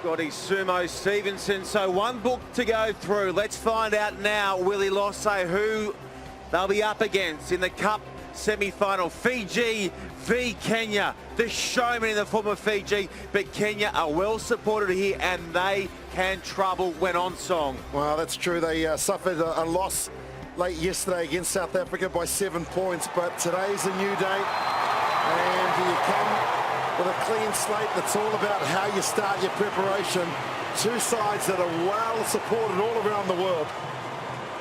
Scotty Sumo Stevenson. So one book to go through. Let's find out now, Willie Losse, who they'll be up against in the Cup semi-final. Fiji v Kenya. The showman in the form of Fiji, but Kenya are well supported here and they can trouble when on song. Well, that's true. They suffered a loss late yesterday against South Africa by 7 points, but today's a new day and you come with a clean slate. That's all about how you start your preparation. Two sides that are well supported all around the world.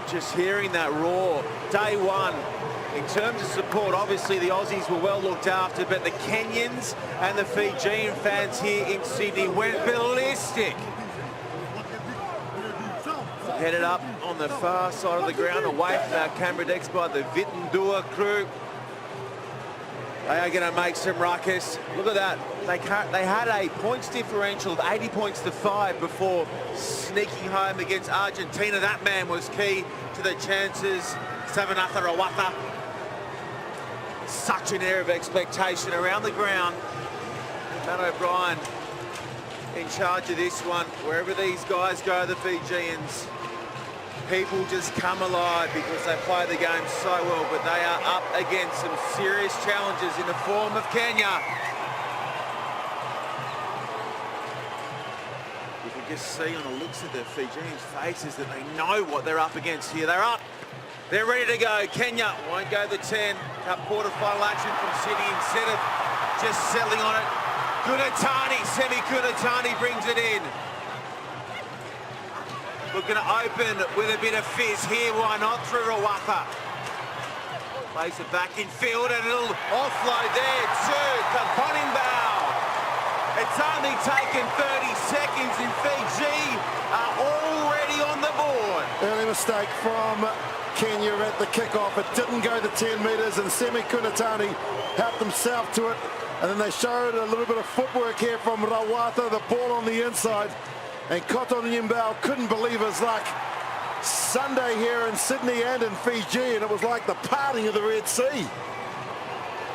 Just hearing that roar, day one. In terms of support, obviously the Aussies were well looked after, but the Kenyans and the Fijian fans here in Sydney went ballistic. Headed up on the far side of the ground, away from our camera decks by the Vitendua crew. They are going to make some ruckus. Look at that. They had a points differential of 80 points to 5 before sneaking home against Argentina. That man was key to the chances. Savanatha Rawatha. Such an air of expectation around the ground. Matt O'Brien in charge of this one. Wherever these guys go, the Fijians, people just come alive because they play the game so well, but they are up against some serious challenges in the form of Kenya. You can just see on the looks of the Fijians' faces that they know what they're up against here. They're up. They're ready to go. Kenya won't go the 10. Cup quarter-final action from Sydney instead of just settling on it. Kunatani, Semi-Kunatani brings it in. Looking to open with a bit of fizz here. Why not through Rawatha? Plays it back in field and a little offload there to Kaponimbao. It's only taken 30 seconds and Fiji are already on the board. Early mistake from Kenya at the kickoff. It didn't go the 10 metres and Semi-Kunatani helped himself to it. And then they showed a little bit of footwork here from Rawatha, the ball on the inside. And Kaponimbao couldn't believe his luck. Sunday here in Sydney and in Fiji, and it was like the parting of the Red Sea.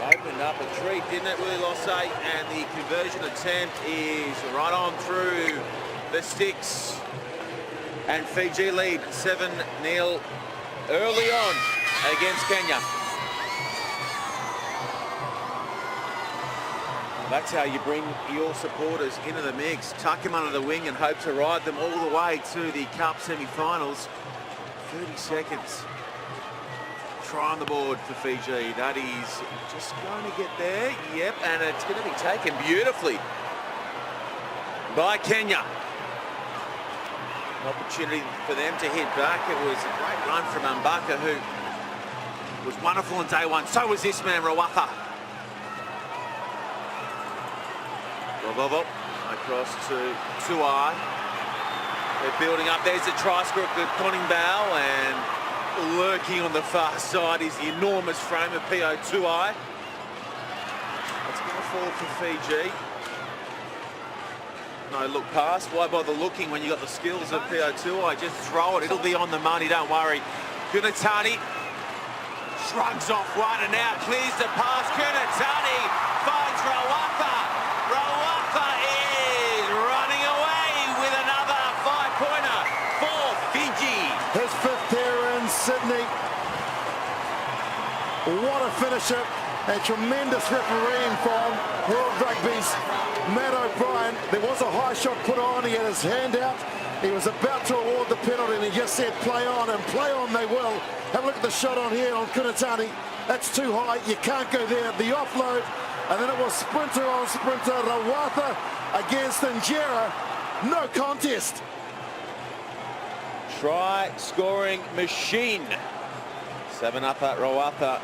Opened up a treat, didn't it, Willie Losse? And the conversion attempt is right on through the sticks. And Fiji lead 7-0 early on against Kenya. That's how you bring your supporters into the mix, tuck them under the wing and hope to ride them all the way to the Cup semi-finals. 30 seconds. Try on the board for Fiji. That is just going to get there. Yep, and it's going to be taken beautifully by Kenya. An opportunity for them to hit back. It was a great run from Mbaka, who was wonderful on day one. So was this man, Rawatha. Across to Tuai. They're building up. There's a try score for Kaponimbao, and lurking on the far side is the enormous frame of P.O. Tuai. It's going to fall for Fiji. No look past. Why bother looking when you got the skills of P.O. Tuai? Just throw it. It'll be on the money. Don't worry. Kunatani shrugs off one and now clears the pass. Kunatani finds Rawatha. Rawatha is running away with another 5-pointer for Fiji. His fifth here in Sydney. What a finisher and tremendous refereeing from World Rugby's Matt O'Brien. There was a high shot put on. He had his hand out. He was about to award the penalty and he just said play on, and play on they will. Have a look at the shot on here on Kunatani. That's too high. You can't go there. The offload. And then it was sprinter on sprinter, Rawatha against Injera. No contest. Try scoring machine. 7-up at Rawatha.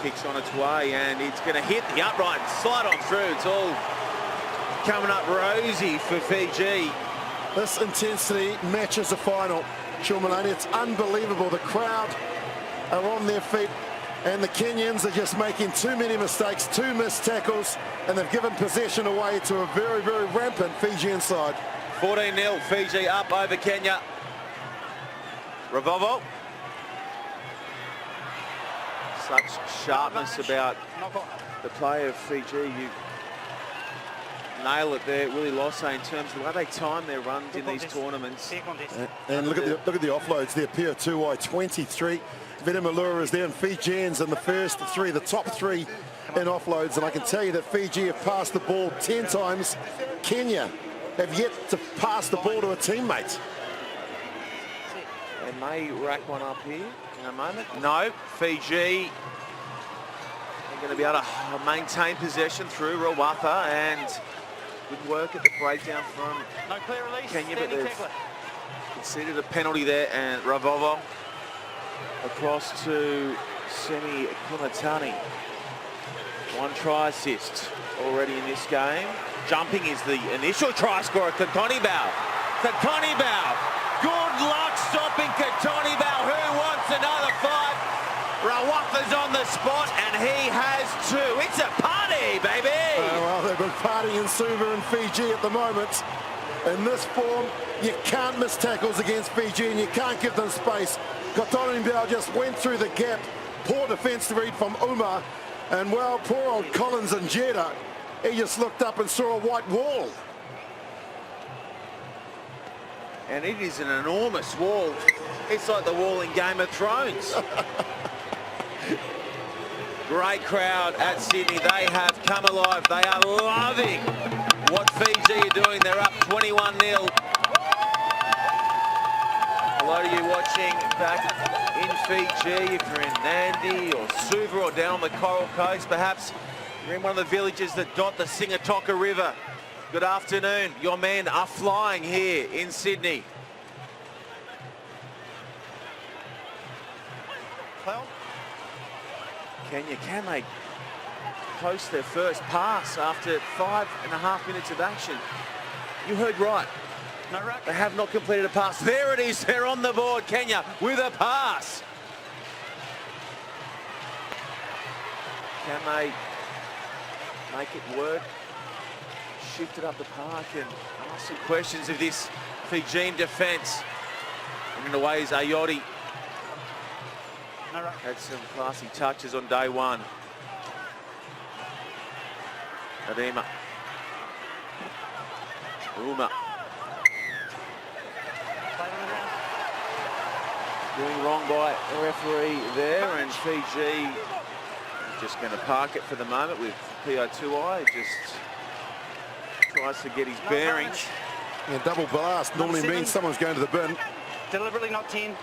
Kicks on its way and it's going to hit the upright and slide on through. It's all coming up rosy for Fiji. This intensity matches the final. Sean Maloney, it's unbelievable. The crowd are on their feet and the Kenyans are just making too many mistakes, 2 missed tackles, and they've given possession away to a very, very rampant Fijian side. 14-0, Fiji up over Kenya. Ravovo. such sharpness about the play of Fiji. You nail it there, Willie Losse, in terms of the way they time their runs in these tournaments. And look at the offloads there. PO2I 23. Venemalura is there, and Fijians in the first three, the top three in offloads. And I can tell you that Fiji have passed the ball 10 times. Kenya have yet to pass the ball to a teammate. They may rack one up here in a moment. No, Fiji are going to be able to maintain possession through Rawatha, and good work at the breakdown from Kenya, but they've conceded a penalty there, and Ravovo across to Semi Kunatani. One try assist already in this game. Jumping is the initial try scorer, Katonibau. Katonibau, good luck stopping Katonibau, who wants another five. Rawatha's on the spot, and he has two. It's a party, baby! Well, they've been partying in Suva and Fiji at the moment. In this form, you can't miss tackles against Fiji, and you can't give them space. Katonibau just went through the gap. Poor defence read from Uma. And, well, poor old Collins and Jeddah, he just looked up and saw a white wall. And it is an enormous wall. It's like the wall in Game of Thrones. Great crowd at Sydney. They have come alive. They are loving what Fiji are doing. They're up 21-0. Hello to you watching back in Fiji. If you're in Nandi or Suva or down on the Coral Coast, perhaps you're in one of the villages that dot the Singatoka River. Good afternoon. Your men are flying here in Sydney. Kenya, can they post their first pass after 5.5 minutes of action? You heard right. No ruck. They have not completed a pass. There it is. They're on the board. Kenya with a pass. Can they make it work? Shift it up the park and ask some questions of this Fijian defence. And in the way is Ayodi. Had some classy touches on day one. Adema. Uma. Doing wrong by the referee there, and Fiji just going to park it for the moment with PO2I. Just tries to get his bearings. Yeah, double blast normally means someone's going to the bin. Deliberately not 10.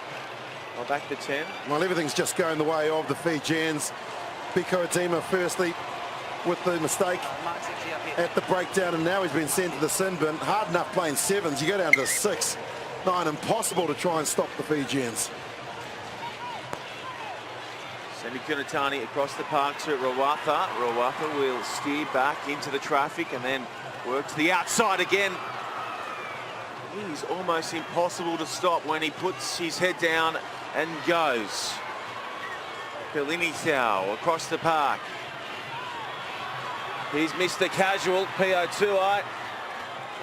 Well, back to 10. Well, everything's just going the way of the Fijians. Pico Adema firstly with the mistake at the breakdown, and now he's been sent to the sin bin. Hard enough playing sevens. You go down to 6, 9, impossible to try and stop the Fijians. Semi Kunatani across the park to Rawatha. Rawatha will steer back into the traffic and then work to the outside again. He's almost impossible to stop when he puts his head down and goes. Pelinithau across the park. He's Mr. Casual, PO2I.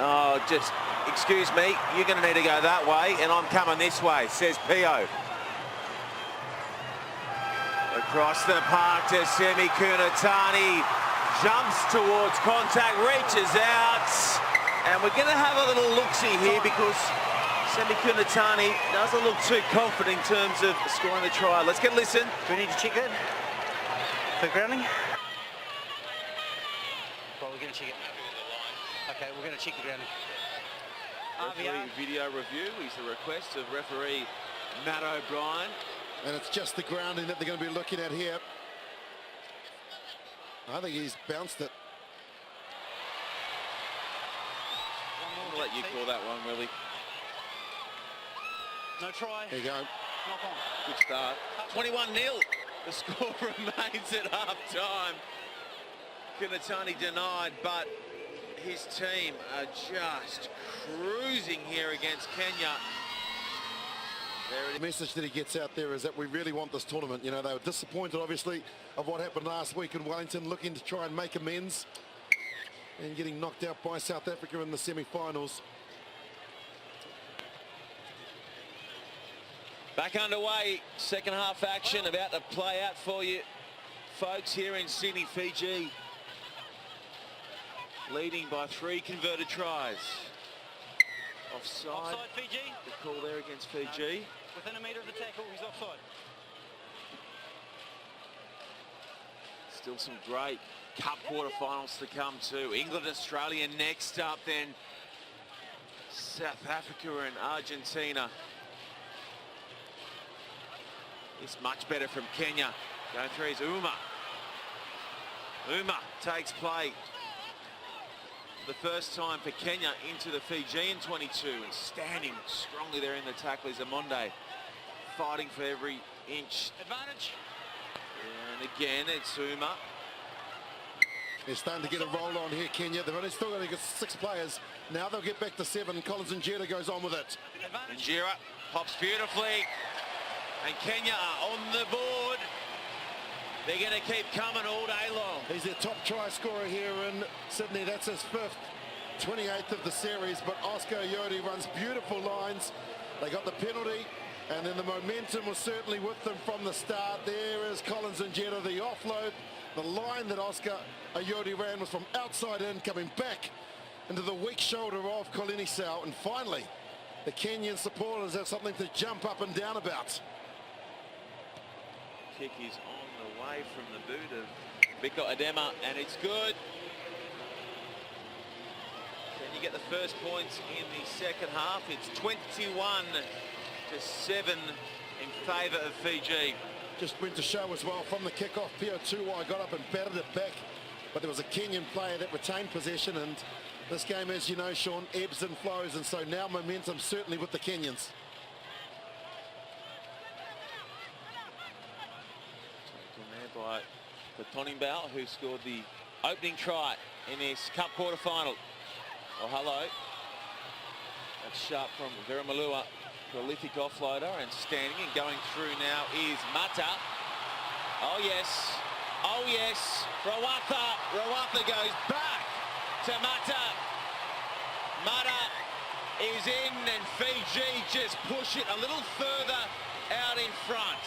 Oh, just, excuse me, you're going to need to go that way, and I'm coming this way, says PO. Across the park to Semi Kunatani. Jumps towards contact, reaches out. And we're going to have a little look-see here because Semi Kunatani doesn't look too confident in terms of scoring the try. Let's get a listen. Do we need to check it for grounding? Well, we're going to check it. Okay, we're going to check the grounding. Referee video review is the request of referee Matt O'Brien. And it's just the grounding that they're going to be looking at here. I think he's bounced it. I'm going to let you call that one, Willie. No try. There you go. Knock on. Good start. 21-0. The score remains at half-time. Kunatani denied, but his team are just cruising here against Kenya. The message that he gets out there is that we really want this tournament. You know, they were disappointed, obviously, of what happened last week in Wellington, looking to try and make amends and getting knocked out by South Africa in the semi-finals. Back underway, second half action about to play out for you folks here in Sydney, Fiji. Leading by 3 converted tries. Offside. Offside, Fiji. The call there against Fiji. No. Within a metre of the tackle, he's offside. Still some great Cup quarterfinals to come too. England, Australia next up, then South Africa and Argentina. It's much better from Kenya. Going through is Uma. Uma takes play for the first time for Kenya into the Fijian 22 and standing strongly there in the tackle is Amonde, fighting for every inch. Advantage. And again, it's Uma. They're starting to get a roll on here, Kenya. They've only still got 6 players. Now they'll get back to 7. Collins and Jera goes on with it. Njira pops beautifully. And Kenya are on the board. They're going to keep coming all day long. He's their top try scorer here in Sydney. That's his 5th, 28th of the series. But Oscar Ayodi runs beautiful lines. They got the penalty, and then the momentum was certainly with them from the start. There is Collins and Jetta, the offload. The line that Oscar Ayodi ran was from outside in, coming back into the weak shoulder of Kolini Sau. And finally, the Kenyan supporters have something to jump up and down about. Kick is on the way from the boot of Biko Adema, and it's good. Can you get the first points in the second half? It's 21-7 in favour of Fiji. Just went to show as well from the kickoff. Pio Tuwai got up and batted it back, but there was a Kenyan player that retained possession, and this game, as you know, Sean, ebbs and flows, and so now momentum certainly with the Kenyans. By the Tonimbao, who scored the opening try in this Cup quarter-final. Oh, hello. That's sharp from Veramalua, prolific offloader, and standing and going through now is Mata. Oh, yes. Oh, yes. Rawatha. Rawatha goes back to Mata. Mata is in, and Fiji just push it a little further out in front.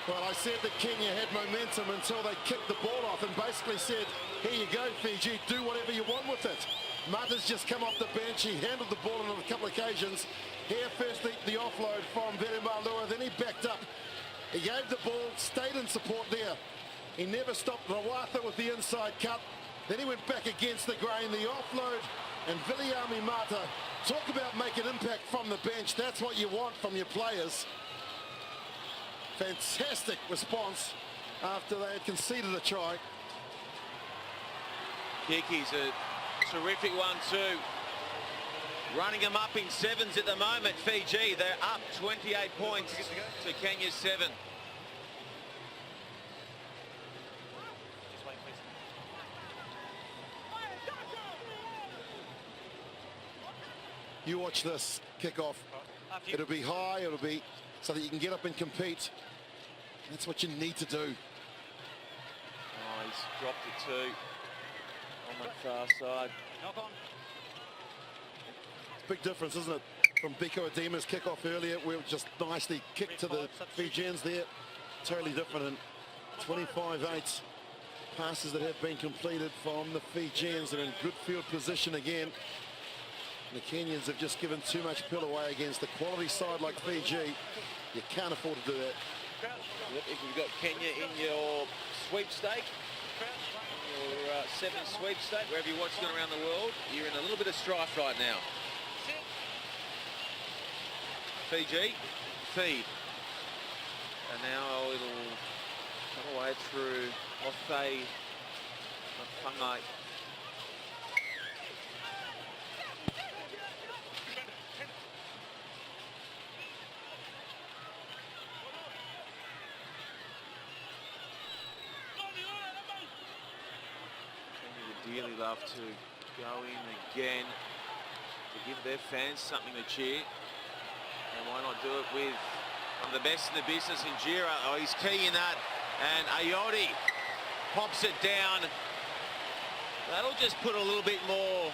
Well, I said that Kenya had momentum until they kicked the ball off and basically said, here you go, Fiji, do whatever you want with it. Mata's just come off the bench. He handled the ball on a couple of occasions. Here, first the offload from Veramalua, then he backed up. He gave the ball, stayed in support there. He never stopped Rawatha with the inside cut. Then he went back against the grain, the offload, and Viliami Mata. Talk about making impact from the bench. That's what you want from your players. Fantastic response after they had conceded a try. Kiki's a terrific one too. Running them up in 7s at the moment, Fiji. They're up 28 points to Kenya's 7. You watch this kickoff. It'll be high, it'll be so that you can get up and compete. That's what you need to do. Oh, he's dropped it too on the far side. Knock on. It's a big difference, isn't it? From Biko Adema's kickoff earlier, we were just nicely kicked to the Fijians there. Totally different, and 25-8 passes that have been completed from the Fijians. They're in good field position again. The Kenyans have just given too much pill away against the quality side like Fiji. You can't afford to do that. Yep, if you've got Kenya in your sweepstake, your 7 sweepstake, wherever you're watching around the world, you're in a little bit of strife right now. Fiji, feed. And now it'll come away through Othe Mafangai. Dearly love to go in again to give their fans something to cheer, and why not do it with one of the best in the business in Jira. Oh, he's key in that, and Ayodi pops it down. That'll just put a little bit more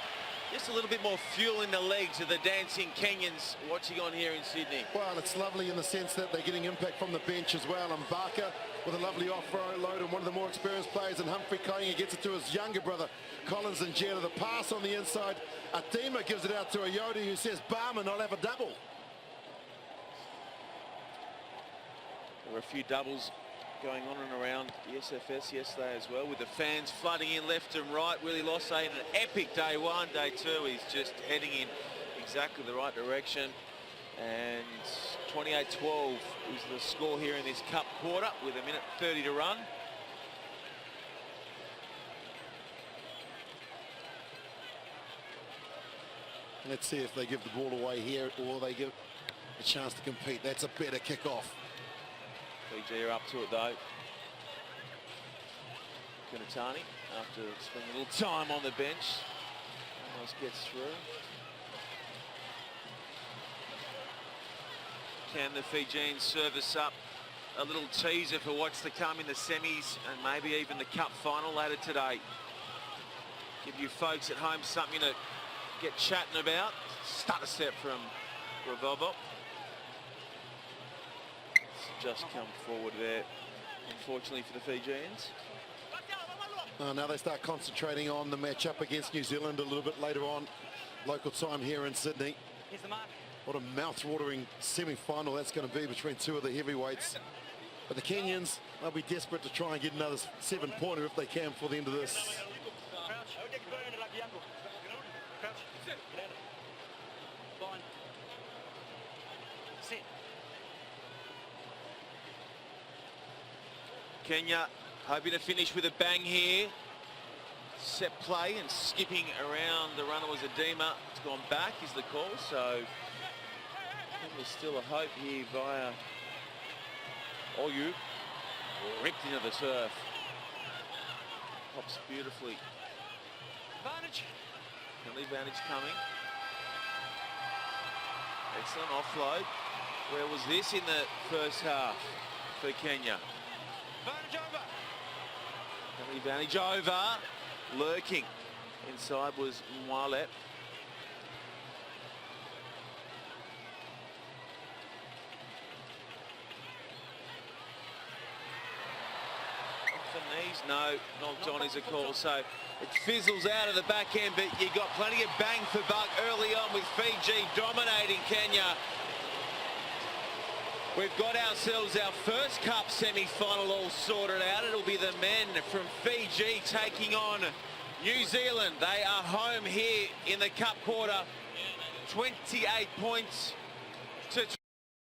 Just a little bit more fuel in the legs of the dancing Kenyans watching on here in Sydney. Well, it's lovely in the sense that they're getting impact from the bench as well. And Barker with a lovely off-road load, and one of the more experienced players, and Humphrey Konya gets it to his younger brother, Collins and Jetta. The pass on the inside. Adema gives it out to Ayodi, who says, Barman, I'll have a double. There were a few doubles going on and around the SFS yesterday as well, with the fans flooding in left and right. Willie Lossay, an epic day one. Day two, he's just heading in exactly the right direction. And 28-12 is the score here in this cup quarter with 1:30 to run. Let's see if they give the ball away here or they give a chance to compete. That's a better kick-off. Fiji are up to it though. Kunatani, after spending a little time on the bench, almost gets through. Can the Fijians service up a little teaser for what's to come in the semis and maybe even the cup final later today? Give you folks at home something to get chatting about. Stutter step from Revolvo. Just come forward there, unfortunately for the Fijians. Now they start concentrating on the matchup against New Zealand a little bit later on, local time here in Sydney. Here's the mark. What a mouth-watering semi-final that's going to be between two of the heavyweights. But the Kenyans, they'll be desperate to try and get another 7-pointer if they can for the end of this. Crouch. Crouch. Bind. Sit. Kenya hoping to finish with a bang here. Set play and skipping around the runner was Adema. It's gone back is the call, so I think there's still a hope here via Oyu. Ripped into the turf. Pops beautifully. Advantage. Penalty advantage coming. Excellent offload. Where was this in the first half for Kenya? Advantage over. Penalty advantage over. Lurking inside was Mwalep. Off the knees, no, knocked on is a call. So it fizzles out of the back end, but you got plenty of bang for buck early on with Fiji dominating Kenya. We've got ourselves our first cup semi-final all sorted out. It'll be the men from Fiji taking on New Zealand. They are home here in the cup quarter. 28 points